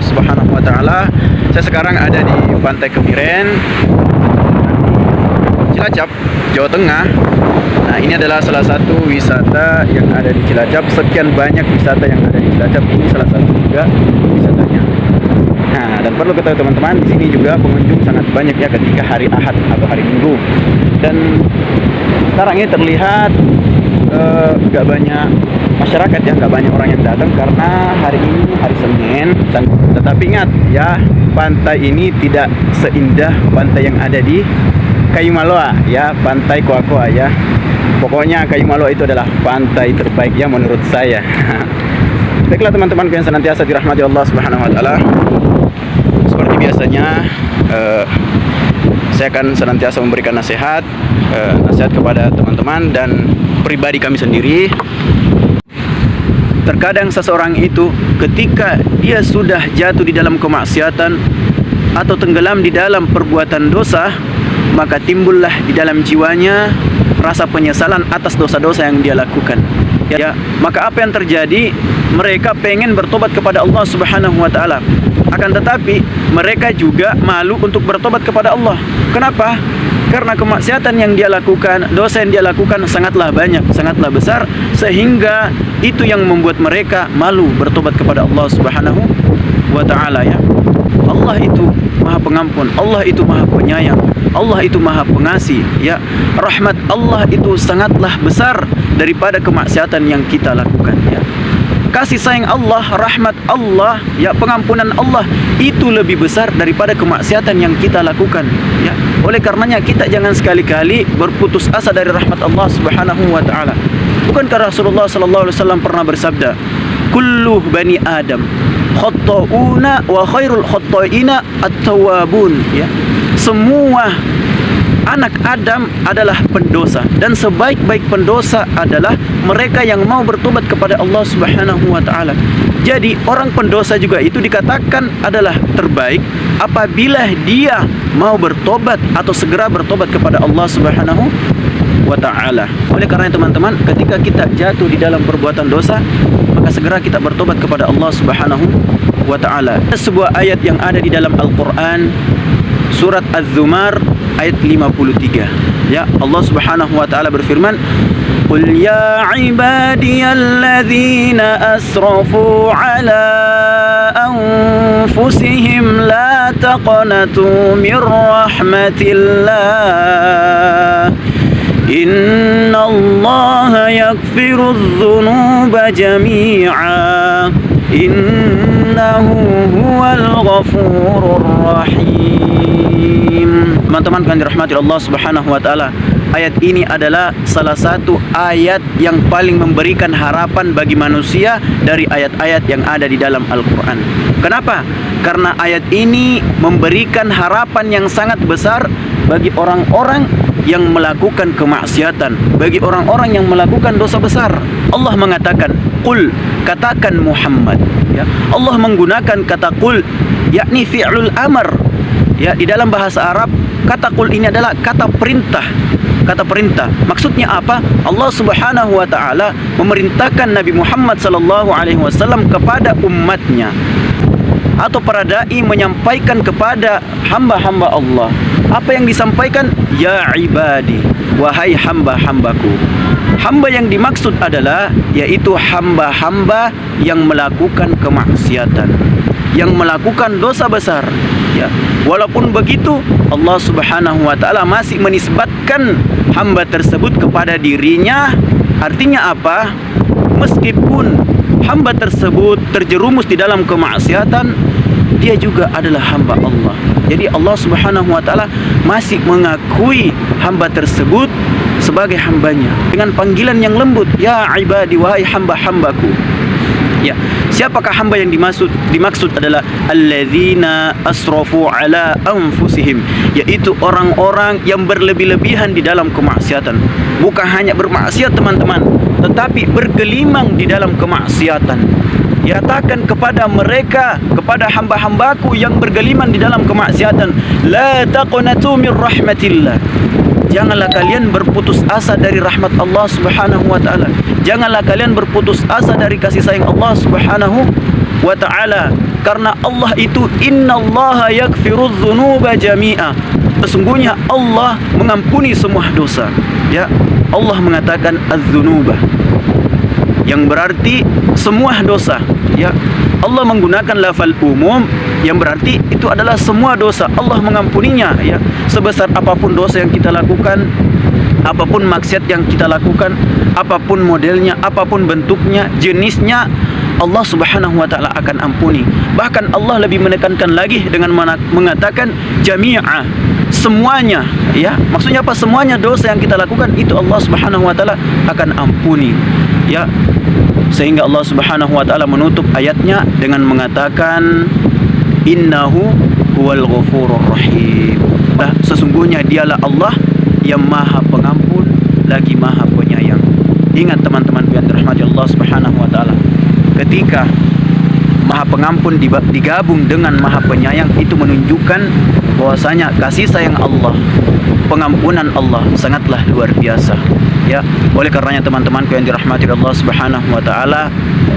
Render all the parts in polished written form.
Allah Subhanahu wa taala. Saya sekarang ada di Pantai Kemiren, Cilacap, Jawa Tengah. Nah, ini adalah salah satu wisata yang ada di Cilacap. Sekian banyak wisata yang ada di Cilacap, ini salah satu juga wisatanya. Nah, dan perlu ketahui teman-teman, di sini juga pengunjung sangat banyak ya ketika hari Ahad atau hari Minggu. Dan sekarang ini terlihat nggak banyak masyarakat ya, nggak banyak orang yang datang karena hari ini hari Senin. Dan tetapi ingat ya, pantai ini tidak seindah pantai yang ada di Kayu Maloa ya, Pantai Koa-Koa ya. Pokoknya Kayu Maloa itu adalah pantai terbaik ya menurut saya. Baiklah teman-teman yang senantiasa dirahmati Allah Subhanahu wa taala. Seperti biasanya saya akan senantiasa memberikan nasihat kepada teman-teman dan pribadi kami sendiri. Terkadang seseorang itu ketika dia sudah jatuh di dalam kemaksiatan atau tenggelam di dalam perbuatan dosa, maka timbullah di dalam jiwanya rasa penyesalan atas dosa-dosa yang dia lakukan. Ya, maka apa yang terjadi? Mereka pengen bertobat kepada Allah Subhanahu wa taala. Akan tetapi mereka juga malu untuk bertobat kepada Allah. Kenapa? Karena kemaksiatan yang dia lakukan, dosa yang dia lakukan sangatlah banyak, sangatlah besar, sehingga itu yang membuat mereka malu bertobat kepada Allah Subhanahu wa taala ya. Allah itu Maha Pengampun, Allah itu Maha Penyayang, Allah itu Maha Pengasih ya. Rahmat Allah itu sangatlah besar daripada kemaksiatan yang kita lakukan ya. Kasih sayang Allah, rahmat Allah, ya, pengampunan Allah itu lebih besar daripada kemaksiatan yang kita lakukan ya. Oleh karenanya kita jangan sekali-kali berputus asa dari rahmat Allah Subhanahu wa taala. Bukankah Rasulullah sallallahu alaihi wasallam pernah bersabda, "Kullu bani Adam khata'una wa khairul khata'ina at-tawwabun," ya. Semua anak Adam adalah pendosa dan sebaik-baik pendosa adalah mereka yang mau bertobat kepada Allah Subhanahu wa taala. Jadi orang pendosa juga itu dikatakan adalah terbaik apabila dia mau bertobat atau segera bertobat kepada Allah Subhanahu wa taala. Oleh karena teman-teman, ketika kita jatuh di dalam perbuatan dosa, maka segera kita bertobat kepada Allah Subhanahu wa taala. Sebuah ayat yang ada di dalam Al-Qur'an, surat Az-Zumar ayat 53 ya. Allah Subhanahu wa taala berfirman, "Qul ya ibadiyalladzina asrafu ala anfusihim la taqnatu mir rahmatillah innallaha yaghfirudz-dzunuba jami'a innahu huwal ghafurur rahim." Teman-teman yang dirahmati Allah Subhanahu wa taala, ayat ini adalah salah satu ayat yang paling memberikan harapan bagi manusia dari ayat-ayat yang ada di dalam Al-Qur'an. Kenapa? Karena ayat ini memberikan harapan yang sangat besar bagi orang-orang yang melakukan kemaksiatan, bagi orang-orang yang melakukan dosa besar. Allah mengatakan, "Qul," katakan Muhammad ya. Allah menggunakan kata qul, yakni fi'lul amr ya. Di dalam bahasa Arab kata qul ini adalah kata perintah. Kata perintah. Maksudnya apa? Allah Subhanahu wa taala memerintahkan Nabi Muhammad sallallahu alaihi wasallam kepada umatnya atau para dai menyampaikan kepada hamba-hamba Allah. Apa yang disampaikan? Ya ibadi, wahai hamba-hambaku. Hamba yang dimaksud adalah yaitu hamba-hamba yang melakukan kemaksiatan, yang melakukan dosa besar ya. Walaupun begitu, Allah Subhanahu wa taala masih menisbatkan hamba tersebut kepada dirinya. Artinya apa? Meskipun hamba tersebut terjerumus di dalam kemaksiatan, dia juga adalah hamba Allah. Jadi Allah Subhanahu wa taala masih mengakui hamba tersebut sebagai hambanya dengan panggilan yang lembut, ya ibadi, wahai hamba-hambaku. Ya, siapakah hamba yang dimaksud adalah alladzina asrafu ala anfusihim, yaitu orang-orang yang berlebih-lebihan di dalam kemaksiatan. Bukan hanya bermaksiat teman-teman, tetapi bergelimang di dalam kemaksiatan. Nyatakan kepada mereka, kepada hamba-hambaku yang bergelimang di dalam kemaksiatan, la taqnatu mir rahmatillah. Janganlah kalian berputus asa dari rahmat Allah Subhanahu wa taala. Janganlah kalian berputus asa dari kasih sayang Allah Subhanahu wa taala. Karena Allah itu innallaha yaghfirudz dzunuba jami'a. Sesungguhnya Allah mengampuni semua dosa. Ya, Allah mengatakan az-dzunuba, yang berarti semua dosa. Ya, Allah menggunakan lafal umum yang berarti itu adalah semua dosa. Allah mengampuninya, ya, sebesar apapun dosa yang kita lakukan, apapun maksiat yang kita lakukan, apapun modelnya, apapun bentuknya, jenisnya, Allah Subhanahu wa taala akan ampuni. Bahkan Allah lebih menekankan lagi dengan mengatakan jami'a, semuanya, ya. Maksudnya apa? Semuanya dosa yang kita lakukan itu Allah Subhanahu wa taala akan ampuni. Ya. Sehingga Allah Subhanahu wa taala menutup ayatnya dengan mengatakan innahu huwal ghafurur rahim. Nah, sesungguhnya dialah Allah yang Maha Pengampun lagi Maha Penyayang. Ingat teman-teman yang dirahmati Allah Subhanahu wa taala, ketika Maha Pengampun digabung dengan Maha Penyayang, itu menunjukkan bahwasanya kasih sayang Allah, pengampunan Allah sangatlah luar biasa. Ya, oleh karenanya teman-temanku yang dirahmati Allah Subhanahu wa taala,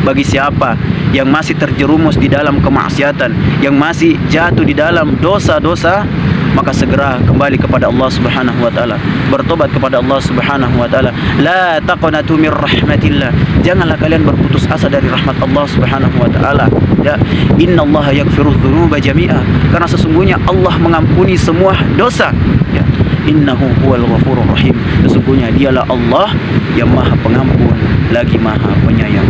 bagi siapa yang masih terjerumus di dalam kemaksiatan, yang masih jatuh di dalam dosa-dosa, maka segera kembali kepada Allah Subhanahu wa taala, bertobat kepada Allah Subhanahu wa taala. La taqnatu mir rahmatillah. Janganlah kalian berputus asa dari rahmat Allah Subhanahu wa taala. Ya, innallaha yaghfirudz dzunuba jami'a. Karena sesungguhnya Allah mengampuni semua dosa. Ya, innahu huwal ghafurur rahim. Sesungguhnya dialah Allah yang Maha Pengampun lagi Maha Penyayang.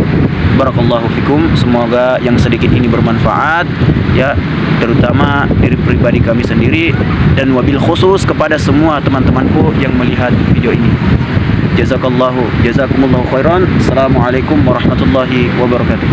Barakallahu fikum. Semoga yang sedikit ini bermanfaat, ya, terutama diri pribadi kami sendiri dan wabil khusus kepada semua teman-temanku yang melihat video ini. Jazakumullahu khairan. Assalamualaikum warahmatullahi wabarakatuh.